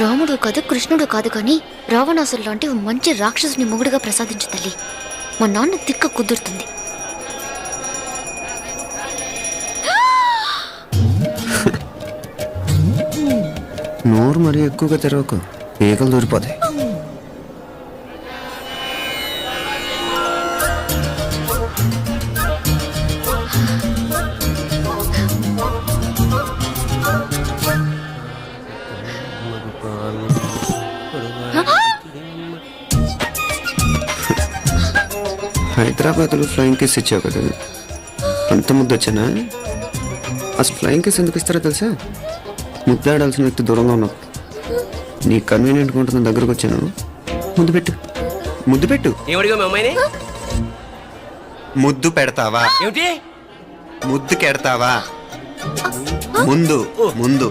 రాముడు కాదు కృష్ణుడు కాదు కానీ రావణాసురు లాంటి ఓ మంచి రాక్షసుని మొగుడుగా ప్రసాదించు తల్లి. మా నాన్న తిక్క కుదురుతుంది. నోరు మరీ ఎక్కువగా తెరవకు, ఈగలు దూరిపోతాయి. హైదరాబాద్లో ఫ్లయింగ్ కేస్ ఇచ్చావు కదా, అంత ముద్దు వచ్చానా? అసలు ఫ్లయింగ్ కేస్ ఎందుకు ఇస్తారో తెలుసా? ముద్దాడాల్సిన వ్యక్తి దూరంగా ఉన్నావు. నీ కన్వీనియంట్గా ఉంటుంది దగ్గరకు వచ్చాను. ముద్దు పెట్టు, ముద్దు పెట్టు. ఏమడిగా మీ అమ్మాయిని? ముద్దు పెడతావా? ఏమిటి ముద్దు కెడతావా? ముందు ముందు